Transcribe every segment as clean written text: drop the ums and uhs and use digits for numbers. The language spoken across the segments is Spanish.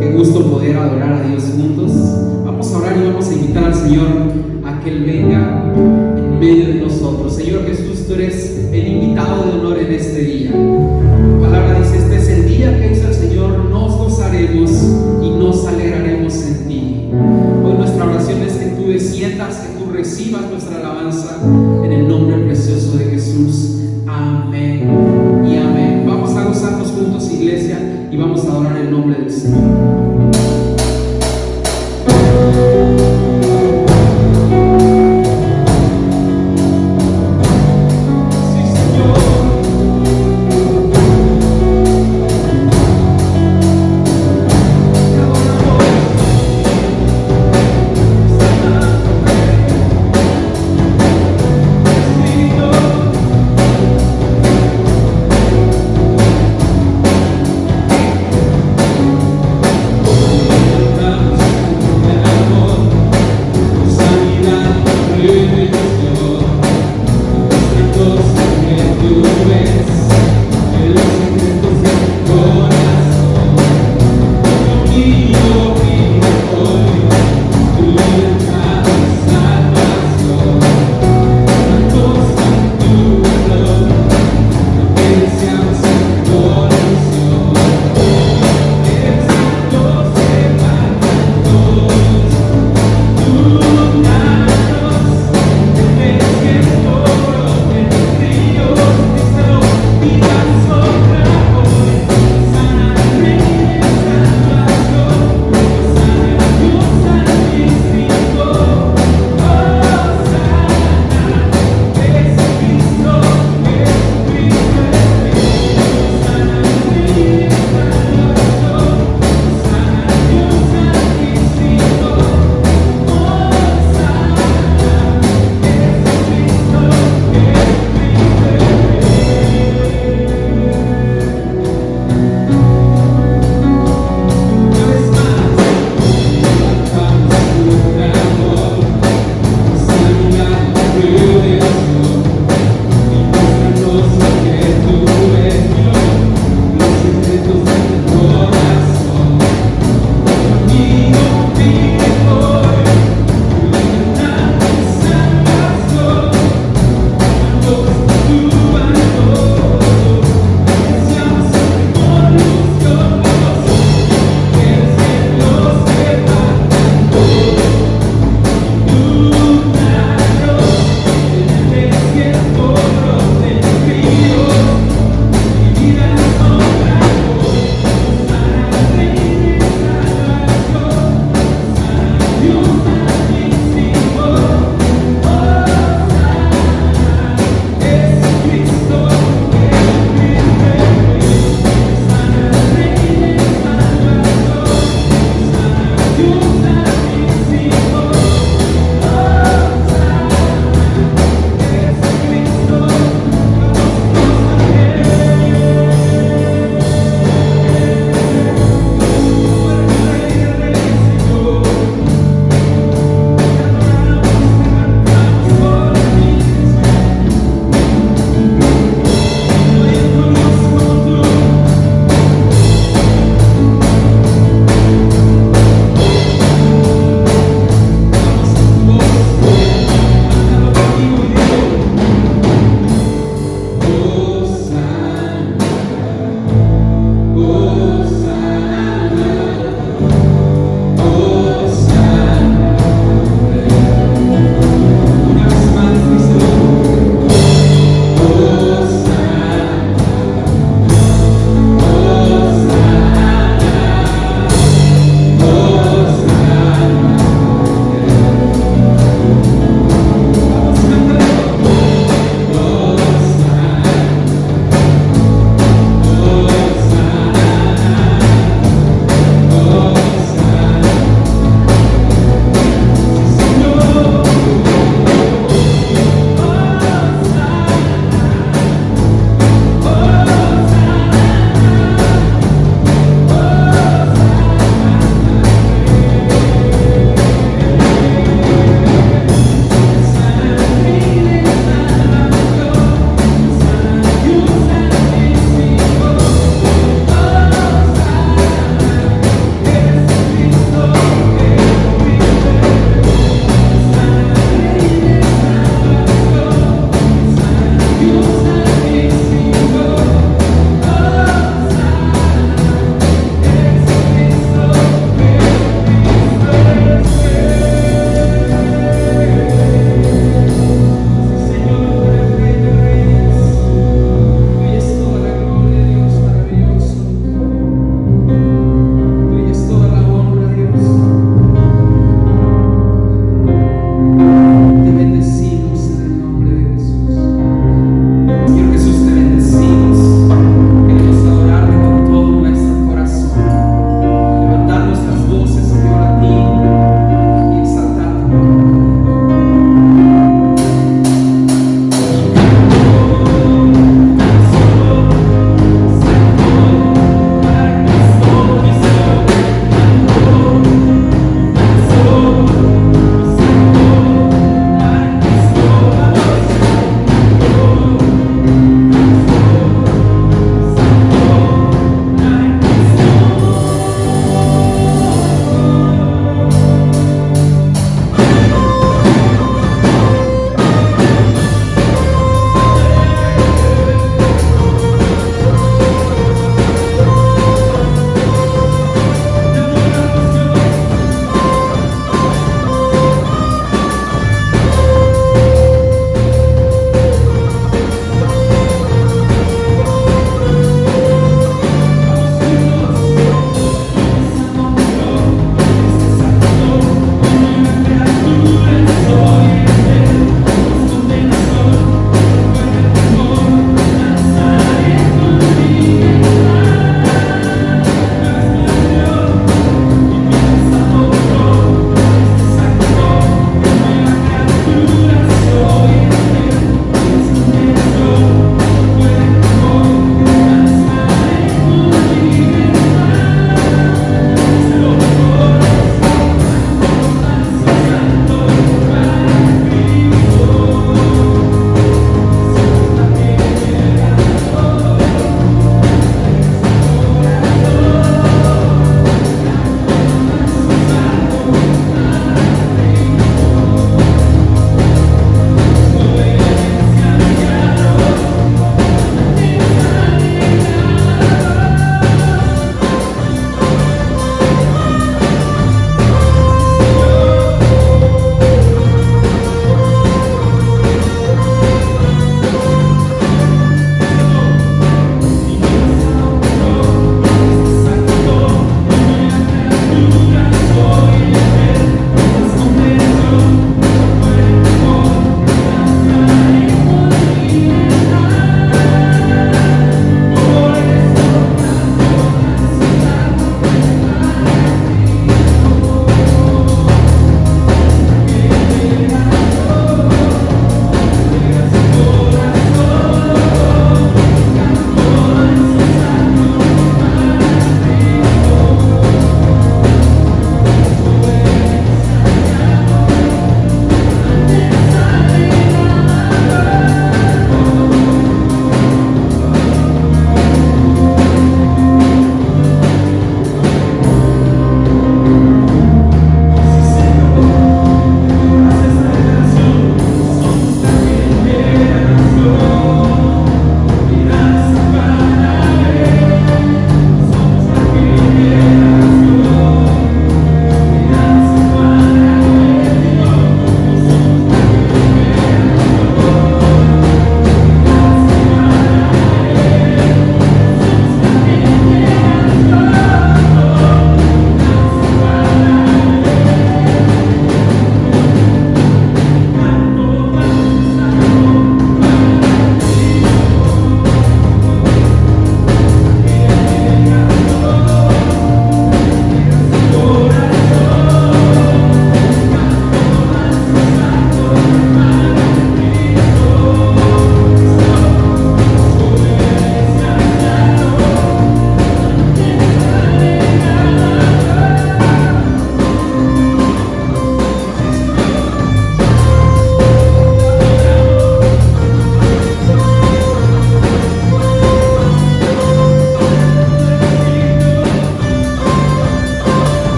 Qué gusto poder adorar a Dios juntos. Vamos a orar y vamos a invitar al Señor a que Él venga en medio de nosotros. Señor Jesús, tú eres el invitado de honor en este día. La palabra dice: este es el día que hizo el Señor, nos gozaremos y nos alegraremos en ti. Hoy nuestra oración es que tú desciendas, que tú recibas nuestra alabanza en el nombre precioso de Jesús. Amén y amén. Vamos a gozarnos juntos, iglesia, y vamos a adorar el nombre del Señor.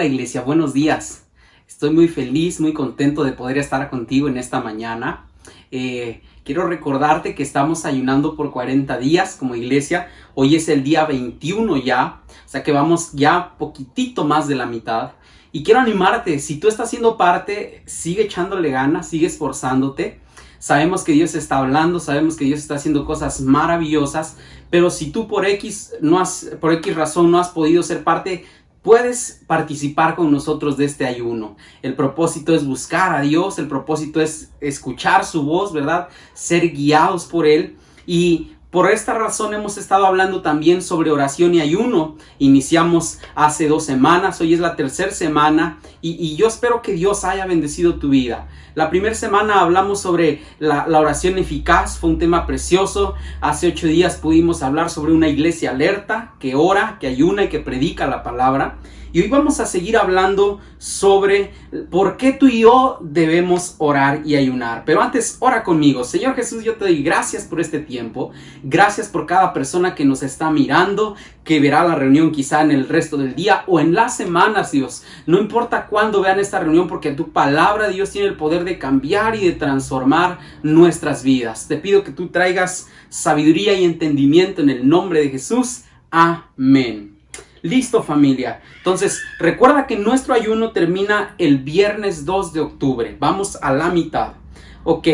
Hola iglesia, buenos días. Estoy muy feliz, muy contento de poder estar contigo en esta mañana. Quiero recordarte que estamos ayunando por 40 días como iglesia. Hoy es el día 21 ya, o sea que vamos ya poquitito más de la mitad. Y quiero animarte, si tú estás siendo parte, sigue echándole ganas, sigue esforzándote. Sabemos que Dios está hablando, sabemos que Dios está haciendo cosas maravillosas, pero si tú por X razón no has podido ser parte, puedes participar con nosotros de este ayuno. El propósito es buscar a Dios, el propósito es escuchar su voz, ¿verdad? Ser guiados por Él. Y por esta razón hemos estado hablando también sobre oración y ayuno. Iniciamos hace 2 semanas, hoy es la 3ª semana y yo espero que Dios haya bendecido tu vida. La 1ª semana hablamos sobre la oración eficaz, fue un tema precioso. Hace 8 días pudimos hablar sobre una iglesia alerta, que ora, que ayuna y que predica la palabra. Y hoy vamos a seguir hablando sobre por qué tú y yo debemos orar y ayunar. Pero antes, ora conmigo. Señor Jesús, yo te doy gracias por este tiempo. Gracias por cada persona que nos está mirando, que verá la reunión quizá en el resto del día o en las semanas, Dios. No importa cuándo vean esta reunión, porque tu palabra, Dios, tiene el poder de cambiar y de transformar nuestras vidas. Te pido que tú traigas sabiduría y entendimiento en el nombre de Jesús. Amén. Listo, familia. Entonces, recuerda que nuestro ayuno termina el viernes 2 de octubre. Vamos a la mitad. Ok.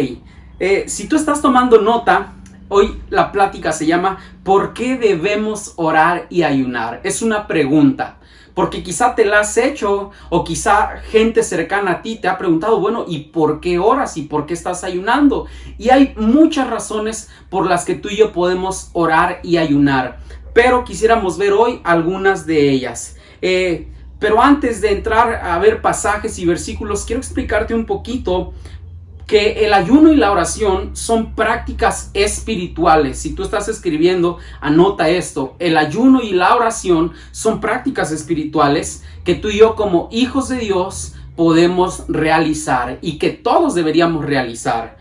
Si tú estás tomando nota, hoy la plática se llama ¿por qué debemos orar y ayunar? Es una pregunta. Porque quizá te la has hecho o quizá gente cercana a ti te ha preguntado, bueno, ¿y por qué oras y por qué estás ayunando? Y hay muchas razones por las que tú y yo podemos orar y ayunar. Pero quisiéramos ver hoy algunas de ellas. Pero antes de entrar a ver pasajes y versículos, quiero explicarte un poquito que el ayuno y la oración son prácticas espirituales. Si tú estás escribiendo, anota esto. El ayuno y la oración son prácticas espirituales que tú y yo como hijos de Dios podemos realizar y que todos deberíamos realizar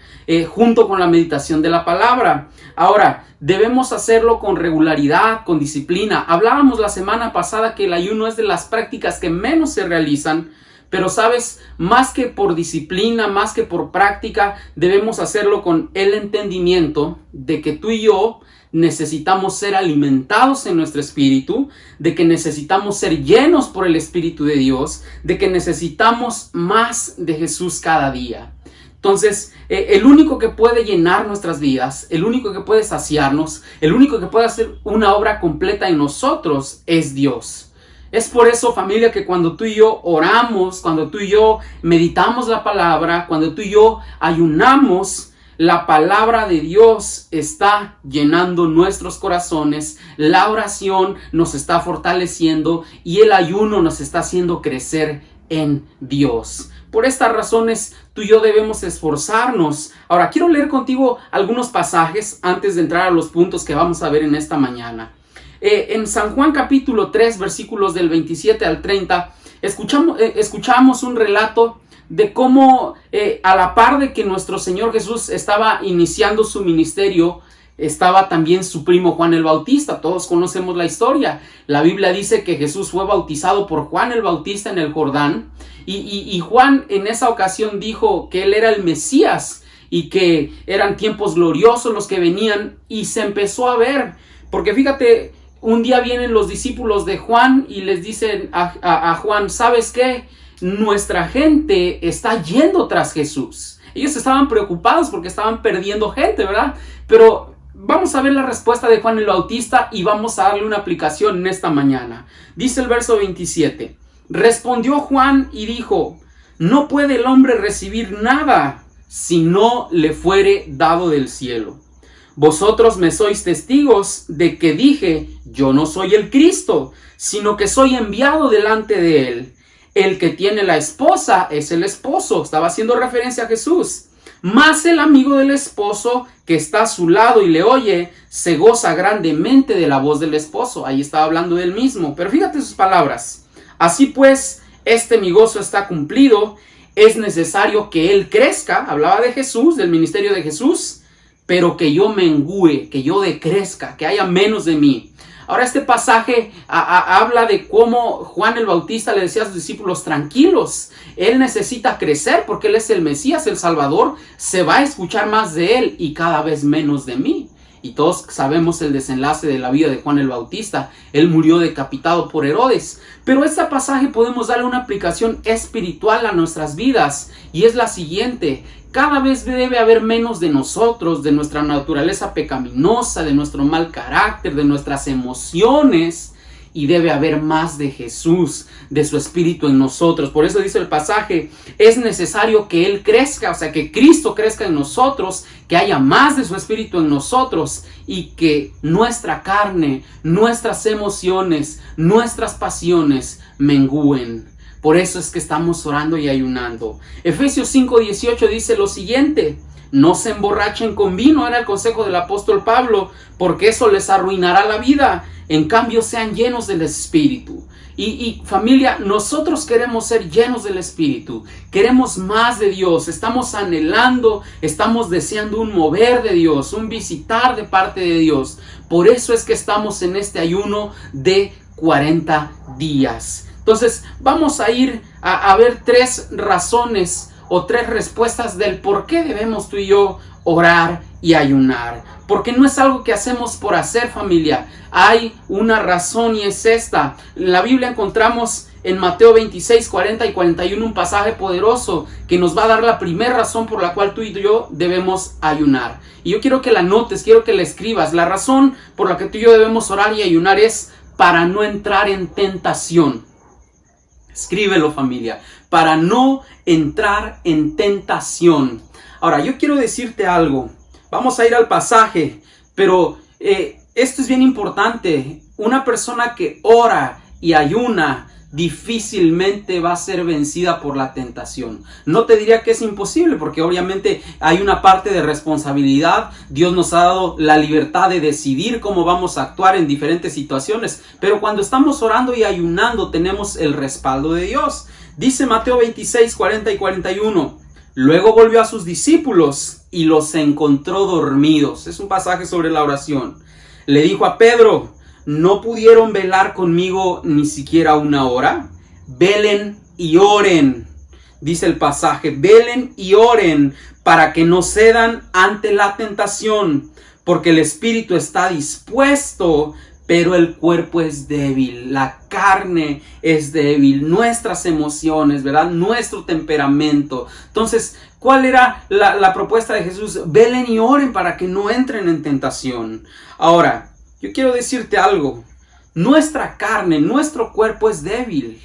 junto con la meditación de la palabra. Ahora, debemos hacerlo con regularidad, con disciplina. Hablábamos la semana pasada que el ayuno es de las prácticas que menos se realizan, pero sabes, más que por disciplina, más que por práctica, debemos hacerlo con el entendimiento de que tú y yo necesitamos ser alimentados en nuestro espíritu, de que necesitamos ser llenos por el Espíritu de Dios, de que necesitamos más de Jesús cada día. Entonces, el único que puede llenar nuestras vidas, el único que puede saciarnos, el único que puede hacer una obra completa en nosotros es Dios. Es por eso, familia, que cuando tú y yo oramos, cuando tú y yo meditamos la palabra, cuando tú y yo ayunamos, la palabra de Dios está llenando nuestros corazones, la oración nos está fortaleciendo y el ayuno nos está haciendo crecer en Dios. Por estas razones, tú y yo debemos esforzarnos. Ahora, quiero leer contigo algunos pasajes antes de entrar a los puntos que vamos a ver en esta mañana. En San Juan capítulo 3, versículos del 27 al 30, escuchamos un relato de cómo a la par de que nuestro Señor Jesús estaba iniciando su ministerio, estaba también su primo Juan el Bautista. Todos conocemos la historia. La Biblia dice que Jesús fue bautizado por Juan el Bautista en el Jordán. Y Juan en esa ocasión dijo que él era el Mesías y que eran tiempos gloriosos los que venían. Y se empezó a ver, porque fíjate, un día vienen los discípulos de Juan y les dicen a Juan, ¿sabes qué? Nuestra gente está yendo tras Jesús. Ellos estaban preocupados porque estaban perdiendo gente, ¿verdad? Pero vamos a ver la respuesta de Juan el Bautista y vamos a darle una aplicación en esta mañana. Dice el verso 27. Respondió Juan y dijo, no puede el hombre recibir nada si no le fuere dado del cielo. Vosotros me sois testigos de que dije, yo no soy el Cristo, sino que soy enviado delante de él. El que tiene la esposa es el esposo. Estaba haciendo referencia a Jesús. Mas el amigo del esposo que está a su lado y le oye, se goza grandemente de la voz del esposo. Ahí estaba hablando de él mismo. Pero fíjate sus palabras. Así pues, mi gozo está cumplido. Es necesario que él crezca. Hablaba de Jesús, del ministerio de Jesús. Pero que yo mengüe, que yo decrezca, que haya menos de mí. Ahora este pasaje habla de cómo Juan el Bautista le decía a sus discípulos: tranquilos, él necesita crecer porque él es el Mesías, el Salvador, se va a escuchar más de él y cada vez menos de mí. Y todos sabemos el desenlace de la vida de Juan el Bautista. Él murió decapitado por Herodes. Pero este pasaje podemos darle una aplicación espiritual a nuestras vidas, y es la siguiente: cada vez debe haber menos de nosotros, de nuestra naturaleza pecaminosa, de nuestro mal carácter, de nuestras emociones, y debe haber más de Jesús, de su Espíritu en nosotros. Por eso dice el pasaje: es necesario que Él crezca, o sea, que Cristo crezca en nosotros, que haya más de su Espíritu en nosotros, y que nuestra carne, nuestras emociones, nuestras pasiones mengúen. Por eso es que estamos orando y ayunando. Efesios 5:18 dice lo siguiente: no se emborrachen con vino, era el consejo del apóstol Pablo, porque eso les arruinará la vida. En cambio, sean llenos del Espíritu. Y familia, nosotros queremos ser llenos del Espíritu, queremos más de Dios, estamos anhelando, estamos deseando un mover de Dios, un visitar de parte de Dios. Por eso es que estamos en este ayuno de 40 días. Entonces vamos a ir a ver 3 razones o 3 respuestas del por qué debemos tú y yo orar y ayunar. Porque no es algo que hacemos por hacer, familia. Hay una razón, y es esta. En la Biblia encontramos en Mateo 26, 40 y 41 un pasaje poderoso que nos va a dar la primera razón por la cual tú y yo debemos ayunar. Y yo quiero que la notes, quiero que la escribas. La razón por la que tú y yo debemos orar y ayunar es para no entrar en tentación. Escríbelo, familia. Para no entrar en tentación. Ahora, yo quiero decirte algo. Vamos a ir al pasaje, pero esto es bien importante. Una persona que ora y ayuna difícilmente va a ser vencida por la tentación. No te diría que es imposible, porque obviamente hay una parte de responsabilidad. Dios nos ha dado la libertad de decidir cómo vamos a actuar en diferentes situaciones, pero cuando estamos orando y ayunando tenemos el respaldo de Dios. Dice Mateo 26, 40 y 41. Luego volvió a sus discípulos y los encontró dormidos. Es un pasaje sobre la oración. Le dijo a Pedro: ¿no pudieron velar conmigo ni siquiera una hora? Velen y oren. Dice el pasaje: velen y oren para que no cedan ante la tentación, porque el espíritu está dispuesto, pero el cuerpo es débil, la carne es débil, nuestras emociones, ¿verdad? Nuestro temperamento. Entonces, ¿cuál era la propuesta de Jesús? Velen y oren para que no entren en tentación. Ahora, yo quiero decirte algo. Nuestra carne, nuestro cuerpo es débil.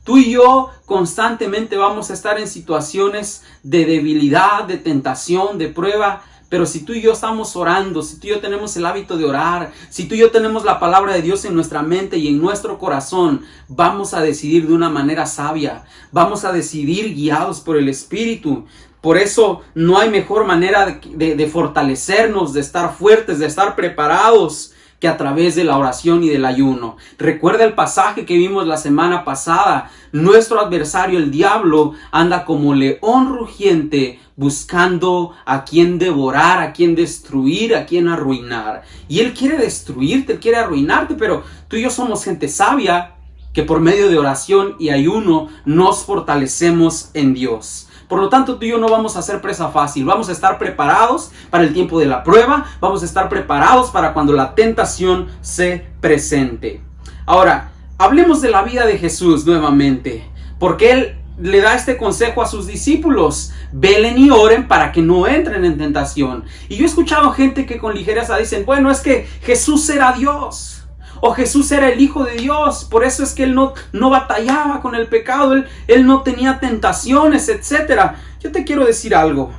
Tú y yo constantemente vamos a estar en situaciones de debilidad, de tentación, de prueba. Pero si tú y yo estamos orando, si tú y yo tenemos el hábito de orar, si tú y yo tenemos la palabra de Dios en nuestra mente y en nuestro corazón, vamos a decidir de una manera sabia. Vamos a decidir guiados por el Espíritu. Por eso no hay mejor manera de fortalecernos, de estar fuertes, de estar preparados, que a través de la oración y del ayuno. Recuerda el pasaje que vimos la semana pasada. Nuestro adversario, el diablo, anda como león rugiente buscando a quien devorar, a quien destruir, a quien arruinar. Y él quiere destruirte, él quiere arruinarte, pero tú y yo somos gente sabia que por medio de oración y ayuno nos fortalecemos en Dios. Por lo tanto, tú y yo no vamos a ser presa fácil. Vamos a estar preparados para el tiempo de la prueba. Vamos a estar preparados para cuando la tentación se presente. Ahora, hablemos de la vida de Jesús nuevamente. Porque Él le da este consejo a sus discípulos: velen y oren para que no entren en tentación. Y yo he escuchado gente que con ligereza dicen: bueno, es que Jesús era Dios. O Jesús era el Hijo de Dios, por eso es que Él no batallaba con el pecado, él no tenía tentaciones, etc. Yo te quiero decir algo.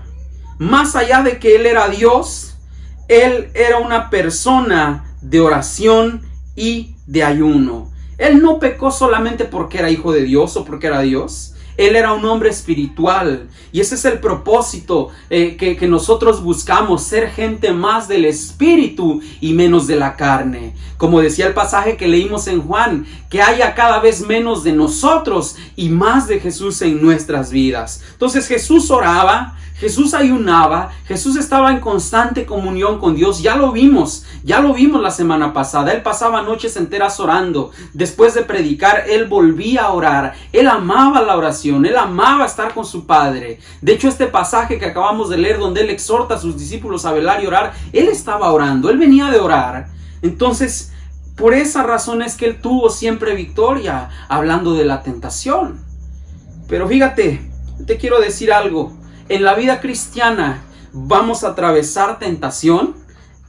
Más allá de que Él era Dios, Él era una persona de oración y de ayuno. Él no pecó solamente porque era hijo de Dios o porque era Dios. Él era un hombre espiritual, y ese es el propósito que nosotros buscamos: ser gente más del espíritu y menos de la carne. Como decía el pasaje que leímos en Juan, que haya cada vez menos de nosotros y más de Jesús en nuestras vidas. Entonces Jesús oraba, Jesús ayunaba, Jesús estaba en constante comunión con Dios. Ya lo vimos la semana pasada. Él pasaba noches enteras orando. Después de predicar, él volvía a orar. Él amaba la oración, él amaba estar con su Padre. De hecho, este pasaje que acabamos de leer, donde él exhorta a sus discípulos a velar y orar, él estaba orando, él venía de orar. Entonces, por esa razón es que él tuvo siempre victoria, hablando de la tentación. Pero fíjate, te quiero decir algo. En la vida cristiana vamos a atravesar tentación,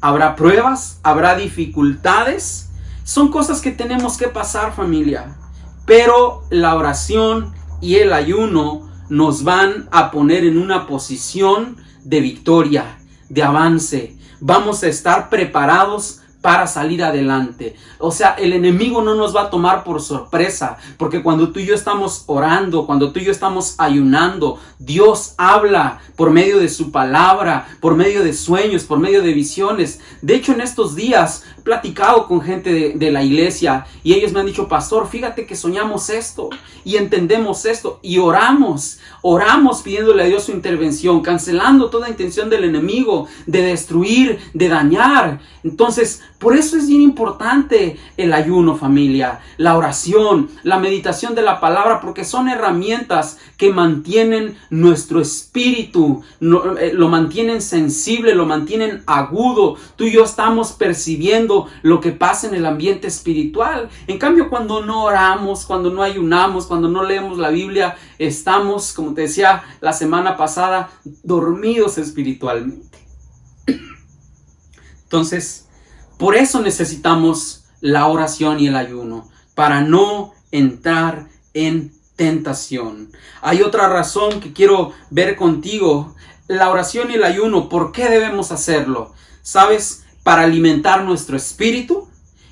habrá pruebas, habrá dificultades. Son cosas que tenemos que pasar, familia. Pero la oración y el ayuno nos van a poner en una posición de victoria, de avance. Vamos a estar preparados para salir adelante. O sea, el enemigo no nos va a tomar por sorpresa, porque cuando tú y yo estamos orando, cuando tú y yo estamos ayunando, Dios habla por medio de su palabra, por medio de sueños, por medio de visiones. De hecho, en estos días he platicado con gente de la iglesia y ellos me han dicho: pastor, fíjate que soñamos esto y entendemos esto y oramos pidiéndole a Dios su intervención, cancelando toda intención del enemigo de destruir, de dañar. Entonces, por eso es bien importante el ayuno, familia, la oración, la meditación de la palabra, porque son herramientas que mantienen nuestro espíritu, lo mantienen sensible, lo mantienen agudo. Tú y yo estamos percibiendo lo que pasa en el ambiente espiritual. En cambio, cuando no oramos, cuando no ayunamos, cuando no leemos la Biblia, estamos, como te decía la semana pasada, dormidos espiritualmente. Entonces, por eso necesitamos la oración y el ayuno, para no entrar en tentación. Hay otra razón que quiero ver contigo: la oración y el ayuno. ¿Por qué debemos hacerlo? ¿Sabes? Para alimentar nuestro espíritu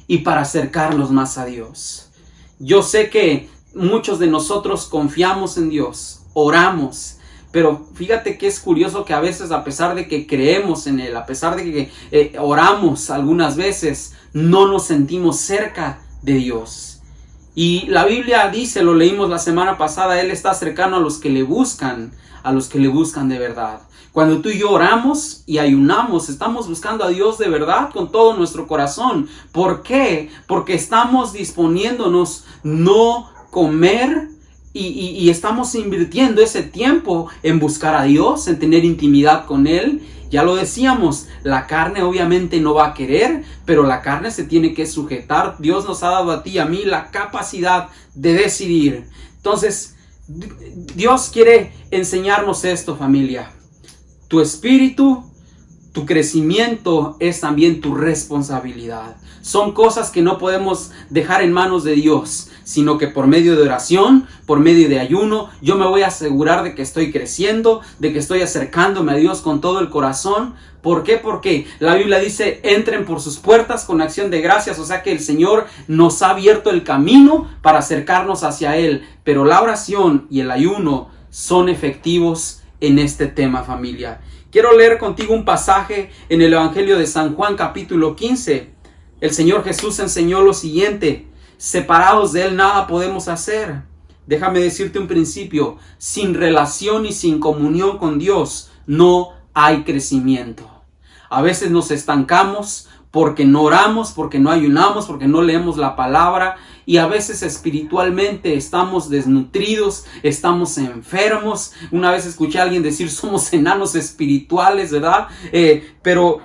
y para acercarnos más a Dios. Yo sé que muchos de nosotros confiamos en Dios, oramos, pero fíjate que es curioso que a veces, a pesar de que creemos en Él, a pesar de que oramos algunas veces, no nos sentimos cerca de Dios. Y la Biblia dice, lo leímos la semana pasada, Él está cercano a los que le buscan de verdad. Cuando tú y yo oramos y ayunamos, estamos buscando a Dios de verdad con todo nuestro corazón. ¿Por qué? Porque estamos disponiéndonos no comer y estamos invirtiendo ese tiempo en buscar a Dios, en tener intimidad con Él. Ya lo decíamos, la carne obviamente no va a querer, pero la carne se tiene que sujetar. Dios nos ha dado a ti y a mí la capacidad de decidir. Entonces, Dios quiere enseñarnos esto, familia. Tu espíritu, tu crecimiento es también tu responsabilidad. Son cosas que no podemos dejar en manos de Dios, sino que por medio de oración, por medio de ayuno, yo me voy a asegurar de que estoy creciendo, de que estoy acercándome a Dios con todo el corazón. ¿Por qué? Porque la Biblia dice: entren por sus puertas con acción de gracias. O sea que el Señor nos ha abierto el camino para acercarnos hacia Él. Pero la oración y el ayuno son efectivos en este tema, familia. Quiero leer contigo un pasaje en el Evangelio de San Juan, capítulo 15. El Señor Jesús enseñó lo siguiente: separados de Él nada podemos hacer. Déjame decirte un principio: sin relación y sin comunión con Dios no hay crecimiento. A veces nos estancamos porque no oramos, porque no ayunamos, porque no leemos la palabra, y a veces espiritualmente estamos desnutridos, estamos enfermos. Una vez escuché a alguien decir: somos enanos espirituales, ¿verdad? Pero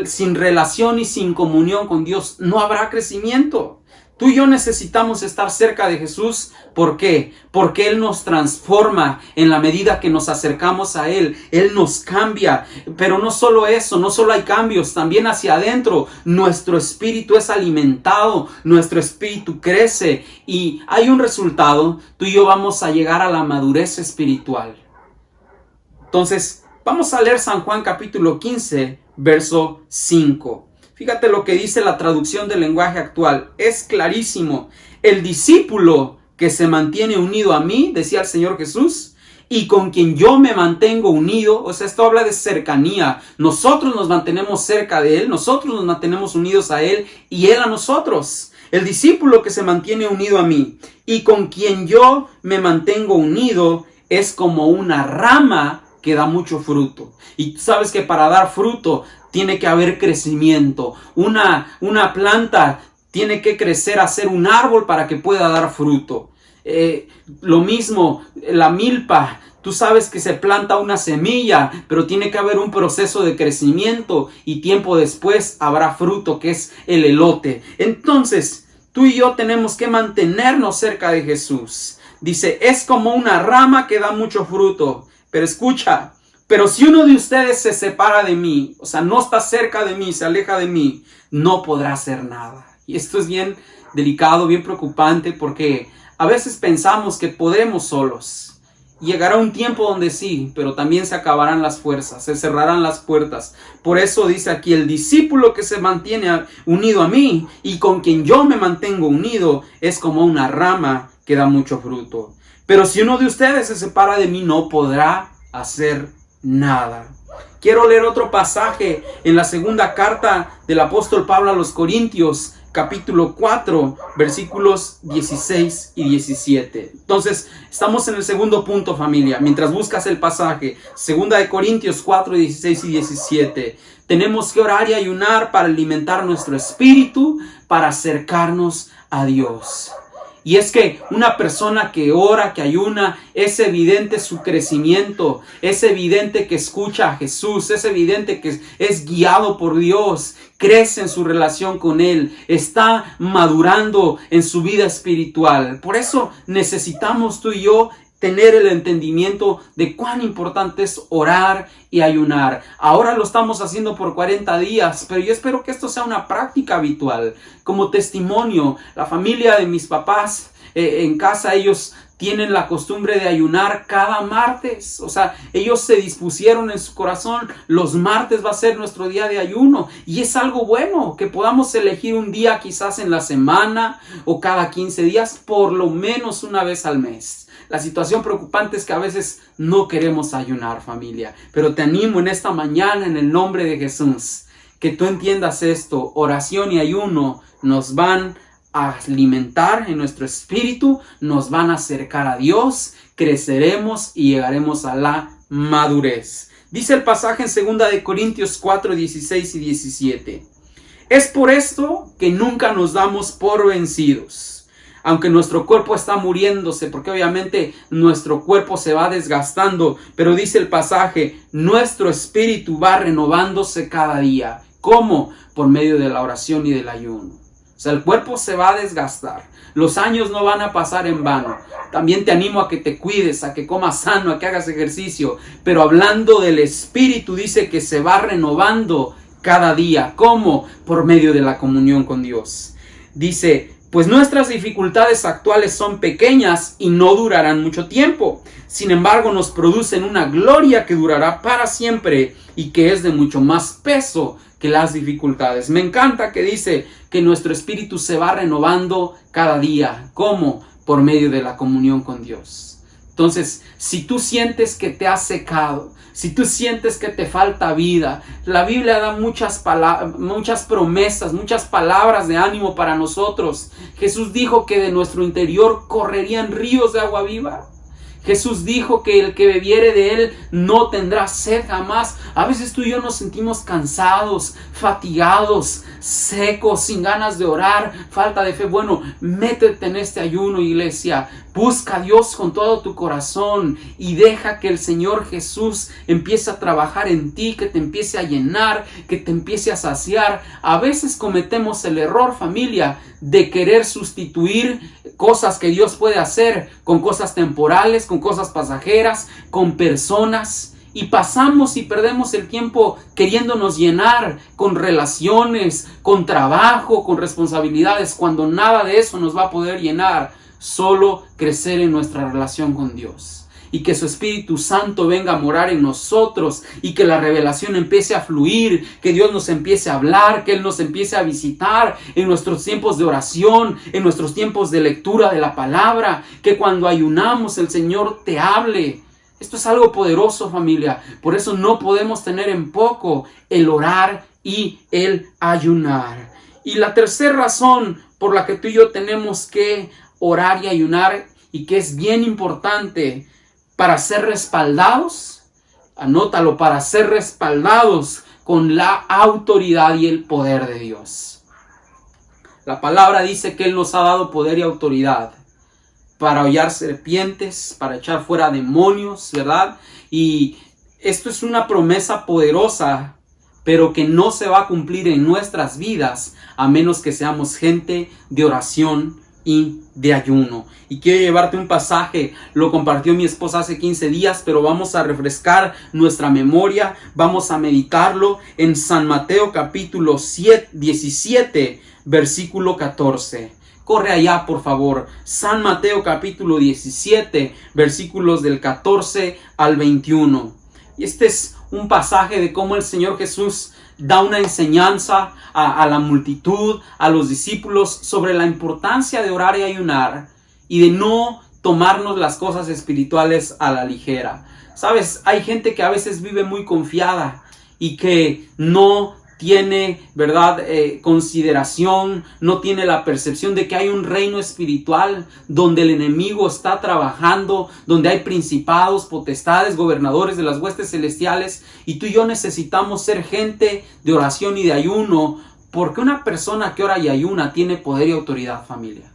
sin relación y sin comunión con Dios no habrá crecimiento. Tú y yo necesitamos estar cerca de Jesús. ¿Por qué? Porque Él nos transforma en la medida que nos acercamos a Él. Él nos cambia. Pero no solo eso, no solo hay cambios, también hacia adentro. Nuestro espíritu es alimentado, nuestro espíritu crece y hay un resultado. Tú y yo vamos a llegar a la madurez espiritual. Entonces, vamos a leer San Juan capítulo 15, verso 5. Fíjate lo que dice la traducción del lenguaje actual. Es clarísimo. El discípulo que se mantiene unido a mí, decía el Señor Jesús, y con quien yo me mantengo unido, o sea, esto habla de cercanía. Nosotros nos mantenemos cerca de Él, nosotros nos mantenemos unidos a Él y Él a nosotros. El discípulo que se mantiene unido a mí y con quien yo me mantengo unido es como una rama que da mucho fruto. Y tú sabes que para dar fruto tiene que haber crecimiento. Una planta tiene que crecer a ser un árbol para que pueda dar fruto. Lo mismo, la milpa. Tú sabes que se planta una semilla, pero tiene que haber un proceso de crecimiento y tiempo después habrá fruto, que es el elote. Entonces, tú y yo tenemos que mantenernos cerca de Jesús. Dice, es como una rama que da mucho fruto. Pero escucha, pero si uno de ustedes se separa de mí, o sea, no está cerca de mí, se aleja de mí, no podrá hacer nada. Y esto es bien delicado, bien preocupante, porque a veces pensamos que podemos solos. Llegará un tiempo donde sí, pero también se acabarán las fuerzas, se cerrarán las puertas. Por eso dice aquí, el discípulo que se mantiene unido a mí y con quien yo me mantengo unido es como una rama que da mucho fruto. Pero si uno de ustedes se separa de mí, no podrá hacer nada. Quiero leer otro pasaje en la segunda carta del apóstol Pablo a los Corintios, capítulo 4, versículos 16 y 17. Entonces, estamos en el segundo punto, familia. Mientras buscas el pasaje, segunda de Corintios 4, 16 y 17. Tenemos que orar y ayunar para alimentar nuestro espíritu, para acercarnos a Dios. Y es que una persona que ora, que ayuna, es evidente su crecimiento, es evidente que escucha a Jesús, es evidente que es guiado por Dios, crece en su relación con Él, está madurando en su vida espiritual. Por eso necesitamos tú y yo tener el entendimiento de cuán importante es orar y ayunar. Ahora lo estamos haciendo por 40 días, pero yo espero que esto sea una práctica habitual. Como testimonio, la familia de mis papás en casa, ellos tienen la costumbre de ayunar cada martes. O sea, ellos se dispusieron en su corazón, los martes va a ser nuestro día de ayuno. Y es algo bueno que podamos elegir un día quizás en la semana o cada 15 días, por lo menos una vez al mes. La situación preocupante es que a veces no queremos ayunar, familia. Pero te animo en esta mañana en el nombre de Jesús, que tú entiendas esto. Oración y ayuno nos van a alimentar en nuestro espíritu, nos van a acercar a Dios, creceremos y llegaremos a la madurez. Dice el pasaje en 2 de Corintios 4, 16 y 17. Es por esto que nunca nos damos por vencidos. Aunque nuestro cuerpo está muriéndose, porque obviamente nuestro cuerpo se va desgastando, pero dice el pasaje, nuestro espíritu va renovándose cada día. ¿Cómo? Por medio de la oración y del ayuno. O sea, el cuerpo se va a desgastar. Los años no van a pasar en vano. También te animo a que te cuides, a que comas sano, a que hagas ejercicio. Pero hablando del espíritu, dice que se va renovando cada día. ¿Cómo? Por medio de la comunión con Dios. Dice, pues nuestras dificultades actuales son pequeñas y no durarán mucho tiempo. Sin embargo, nos producen una gloria que durará para siempre y que es de mucho más peso que las dificultades. Me encanta que dice que nuestro espíritu se va renovando cada día. ¿Cómo? Por medio de la comunión con Dios. Entonces, si tú sientes que te has secado, si tú sientes que te falta vida, la Biblia da muchas promesas, muchas palabras de ánimo para nosotros. Jesús dijo que de nuestro interior correrían ríos de agua viva. Jesús dijo que el que bebiere de él no tendrá sed jamás. A veces tú y yo nos sentimos cansados, fatigados, secos, sin ganas de orar, falta de fe. Bueno, métete en este ayuno, iglesia. Busca a Dios con todo tu corazón y deja que el Señor Jesús empiece a trabajar en ti, que te empiece a llenar, que te empiece a saciar. A veces cometemos el error, familia, de querer sustituir cosas que Dios puede hacer con cosas temporales, con cosas pasajeras, con personas. Y pasamos y perdemos el tiempo queriéndonos llenar con relaciones, con trabajo, con responsabilidades, cuando nada de eso nos va a poder llenar. Solo crecer en nuestra relación con Dios. Y que su Espíritu Santo venga a morar en nosotros y que la revelación empiece a fluir, que Dios nos empiece a hablar, que Él nos empiece a visitar en nuestros tiempos de oración, en nuestros tiempos de lectura de la palabra, que cuando ayunamos el Señor te hable. Esto es algo poderoso, familia. Por eso no podemos tener en poco el orar y el ayunar. Y la tercera razón por la que tú y yo tenemos que orar y ayunar, y que es bien importante para ser respaldados, Anótalo, para ser respaldados con la autoridad y el poder de Dios. La palabra dice que Él nos ha dado poder y autoridad para hollar serpientes, para echar fuera demonios, ¿verdad? Y esto es una promesa poderosa, pero que no se va a cumplir en nuestras vidas a menos que seamos gente de oración y de ayuno. Y quiero llevarte un pasaje, lo compartió mi esposa hace 15 días, pero vamos a refrescar nuestra memoria, vamos a meditarlo en San Mateo capítulo 17, versículo 14. Corre allá, por favor. San Mateo capítulo 17, versículos del 14 al 21. Y este es un pasaje de cómo el Señor Jesús da una enseñanza a la multitud, a los discípulos, sobre la importancia de orar y ayunar y de no tomarnos las cosas espirituales a la ligera. Sabes, hay gente que a veces vive muy confiada y que no tiene, ¿verdad?, consideración, no tiene la percepción de que hay un reino espiritual donde el enemigo está trabajando, donde hay principados, potestades, gobernadores de las huestes celestiales, y tú y yo necesitamos ser gente de oración y de ayuno, porque una persona que ora y ayuna tiene poder y autoridad, familia.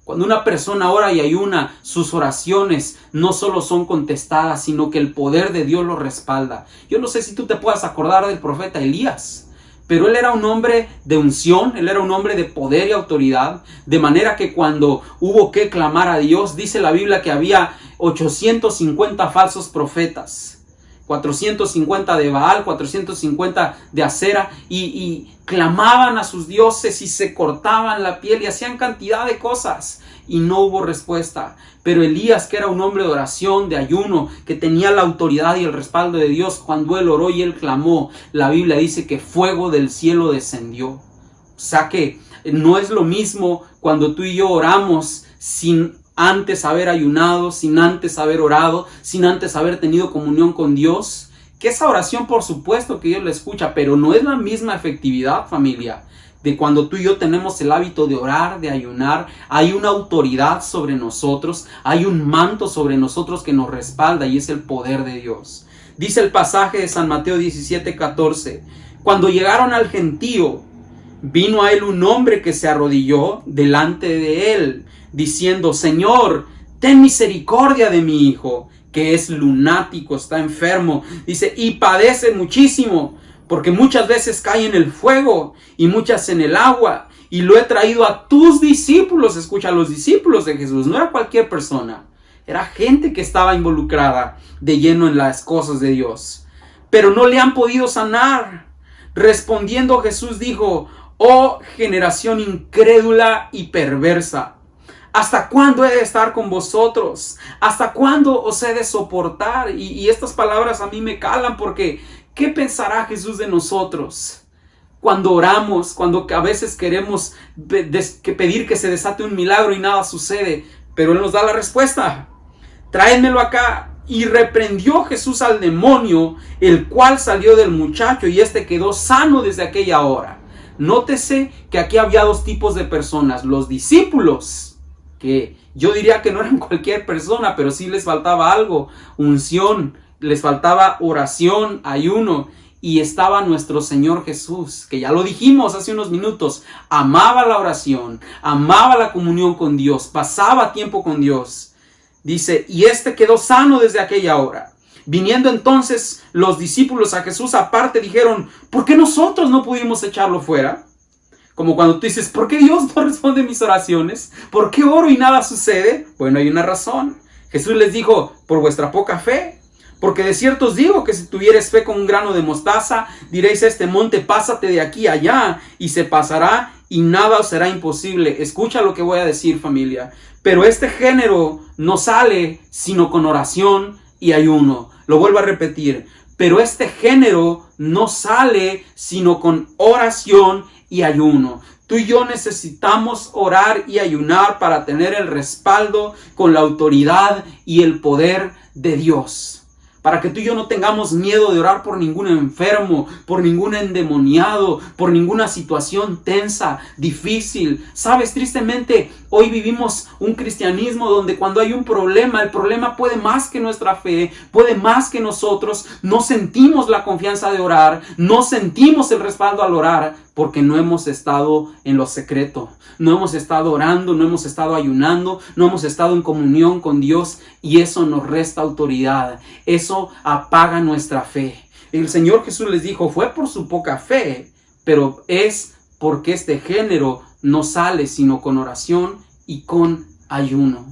Cuando una persona ora y ayuna, sus oraciones no solo son contestadas, sino que el poder de Dios lo respalda. Yo no sé si tú te puedas acordar del profeta Elías, pero él era un hombre de unción, él era un hombre de poder y autoridad, de manera que cuando hubo que clamar a Dios, dice la Biblia que había 850 falsos profetas, 450 de Baal, 450 de Acera, y clamaban a sus dioses y se cortaban la piel y hacían cantidad de cosas y no hubo respuesta. Pero Elías, que era un hombre de oración, de ayuno, que tenía la autoridad y el respaldo de Dios, cuando él oró y él clamó, la Biblia dice que fuego del cielo descendió. O sea que no es lo mismo cuando tú y yo oramos sin antes haber ayunado, sin antes haber orado, sin antes haber tenido comunión con Dios, que esa oración por supuesto que Dios la escucha, pero no es la misma efectividad, familia, de cuando tú y yo tenemos el hábito de orar, de ayunar. Hay una autoridad sobre nosotros, hay un manto sobre nosotros que nos respalda y es el poder de Dios. Dice el pasaje de San Mateo 17:14, cuando llegaron al gentío, vino a él un hombre que se arrodilló delante de él, diciendo, Señor, ten misericordia de mi hijo, que es lunático, está enfermo, dice, y padece muchísimo, porque muchas veces cae en el fuego y muchas en el agua, y lo he traído a tus discípulos. Escucha, los discípulos de Jesús, no era cualquier persona, era gente que estaba involucrada de lleno en las cosas de Dios, pero no le han podido sanar. Respondiendo Jesús dijo, oh generación incrédula y perversa, ¿hasta cuándo he de estar con vosotros? ¿Hasta cuándo os he de soportar? Y estas palabras a mí me calan, porque ¿qué pensará Jesús de nosotros? Cuando oramos, cuando a veces queremos pedir que se desate un milagro y nada sucede, pero Él nos da la respuesta. Tráemelo acá. Y reprendió Jesús al demonio, el cual salió del muchacho, y este quedó sano desde aquella hora. Nótese que aquí había dos tipos de personas. Los discípulos, que yo diría que no eran cualquier persona, pero sí les faltaba algo, unción, les faltaba oración, ayuno, y estaba nuestro Señor Jesús, que ya lo dijimos hace unos minutos, amaba la oración, amaba la comunión con Dios, pasaba tiempo con Dios. Dice, y este quedó sano desde aquella hora. Viniendo entonces los discípulos a Jesús aparte, dijeron, ¿por qué nosotros no pudimos echarlo fuera? Como cuando tú dices, ¿por qué Dios no responde mis oraciones? ¿Por qué oro y nada sucede? Bueno, hay una razón. Jesús les dijo, por vuestra poca fe. Porque de cierto os digo que si tuvieres fe con un grano de mostaza, diréis a este monte, pásate de aquí a allá, y se pasará, y nada os será imposible. Escucha lo que voy a decir, familia. Pero este género no sale sino con oración y ayuno. Lo vuelvo a repetir. Pero este género no sale sino con oración y ayuno. Tú y yo necesitamos orar y ayunar para tener el respaldo con la autoridad y el poder de Dios. para que tú y yo no tengamos miedo de orar por ningún enfermo, por ningún endemoniado, por ninguna situación tensa, difícil. Sabes, tristemente, hoy vivimos un cristianismo donde cuando hay un problema, el problema puede más que nuestra fe, puede más que nosotros. No sentimos la confianza de orar, no sentimos el respaldo al orar, porque no hemos estado en lo secreto, no hemos estado orando, no hemos estado ayunando, no hemos estado en comunión con Dios, y eso nos resta autoridad, eso apaga nuestra fe. El Señor Jesús les dijo, fue por su poca fe, pero es porque este género no sale sino con oración y con ayuno.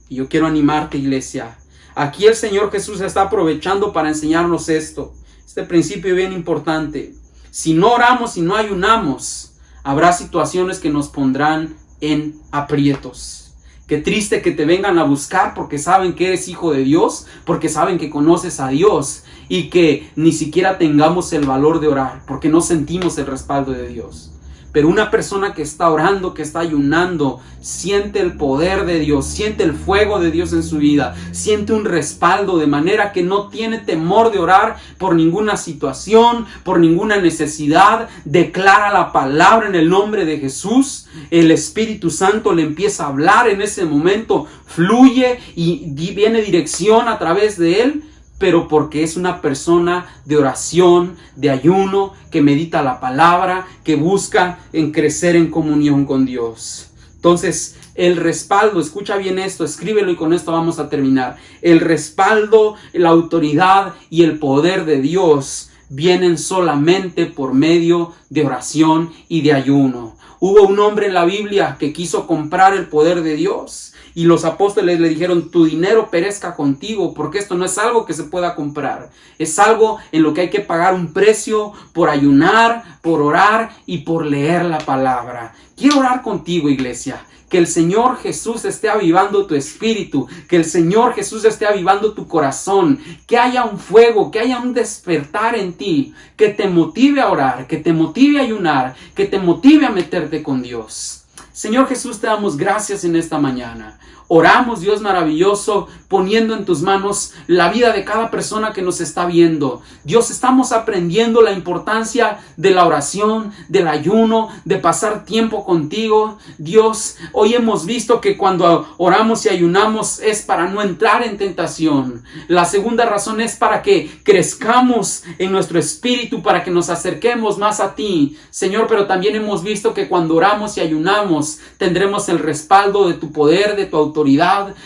Y yo quiero animarte, iglesia. Aquí el Señor Jesús está aprovechando para enseñarnos esto, este principio bien importante. Si no oramos, si no ayunamos, habrá situaciones que nos pondrán en aprietos. Qué triste que te vengan a buscar porque saben que eres hijo de Dios, porque saben que conoces a Dios, y que ni siquiera tengamos el valor de orar, porque no sentimos el respaldo de Dios. Pero una persona que está orando, que está ayunando, siente el poder de Dios, siente el fuego de Dios en su vida, siente un respaldo, de manera que no tiene temor de orar por ninguna situación, por ninguna necesidad. Declara la palabra en el nombre de Jesús. El Espíritu Santo le empieza a hablar en ese momento, fluye y viene dirección a través de él. Pero porque es una persona de oración, de ayuno, que medita la palabra, que busca en crecer en comunión con Dios. Entonces, el respaldo, escucha bien esto, escríbelo y con esto vamos a terminar. El respaldo, la autoridad y el poder de Dios vienen solamente por medio de oración y de ayuno. Hubo un hombre en la Biblia que quiso comprar el poder de Dios. Y los apóstoles le dijeron, tu dinero perezca contigo, porque esto no es algo que se pueda comprar. Es algo en lo que hay que pagar un precio por ayunar, por orar y por leer la palabra. Quiero orar contigo, iglesia. Que el Señor Jesús esté avivando tu espíritu, que el Señor Jesús esté avivando tu corazón, que haya un fuego, que haya un despertar en ti, que te motive a orar, que te motive a ayunar, que te motive a meterte con Dios. Señor Jesús, te damos gracias en esta mañana. Oramos, Dios maravilloso, poniendo en tus manos la vida de cada persona que nos está viendo. Dios, estamos aprendiendo la importancia de la oración, del ayuno, de pasar tiempo contigo. Dios, hoy hemos visto que cuando oramos y ayunamos es para no entrar en tentación. La segunda razón es para que crezcamos en nuestro espíritu, para que nos acerquemos más a ti, Señor. Pero también hemos visto que cuando oramos y ayunamos tendremos el respaldo de tu poder, de tu autoridad.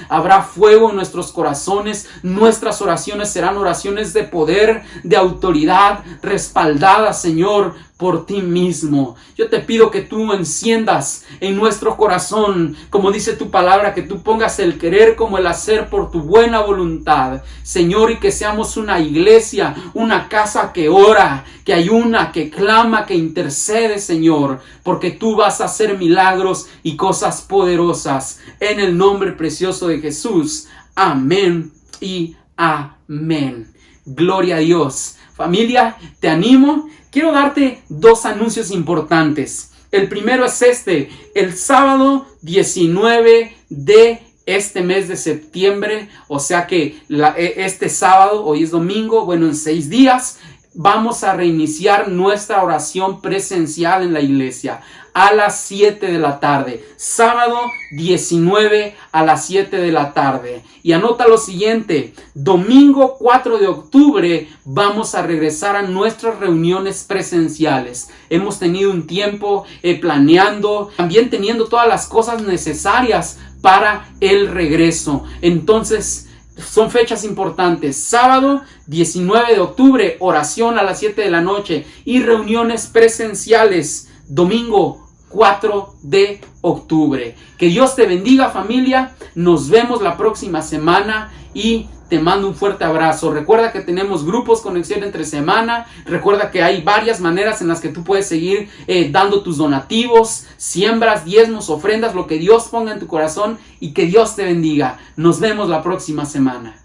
Habrá fuego en nuestros corazones. Nuestras oraciones serán oraciones de poder, de autoridad, respaldadas, Señor, por ti mismo. Yo te pido que tú enciendas en nuestro corazón, como dice tu palabra, que tú pongas el querer como el hacer por tu buena voluntad, Señor, y que seamos una iglesia, una casa que ora, que ayuna, que clama, que intercede, Señor, porque tú vas a hacer milagros y cosas poderosas en el nombre precioso de Jesús. Amén y amén. Gloria a Dios. Familia, te animo. Quiero darte dos anuncios importantes. El primero es este: el sábado 19 de este mes de septiembre, o sea que este sábado, hoy es domingo, bueno, en 6 días, vamos a reiniciar nuestra oración presencial en la iglesia a las 7 de la tarde. Sábado 19 a las 7 de la tarde. Y anota lo siguiente: domingo 4 de octubre vamos a regresar a nuestras reuniones presenciales. Hemos tenido un tiempo planeando, también teniendo todas las cosas necesarias para el regreso. Entonces, son fechas importantes. Sábado 19 de octubre, oración a las 7 de la noche y reuniones presenciales domingo 4 de octubre. Que Dios te bendiga, familia. Nos vemos la próxima semana y te mando un fuerte abrazo. Recuerda que tenemos grupos Conexión entre semana. Recuerda que hay varias maneras en las que tú puedes seguir dando tus donativos, siembras, diezmos, ofrendas, lo que Dios ponga en tu corazón, y que Dios te bendiga. Nos vemos la próxima semana.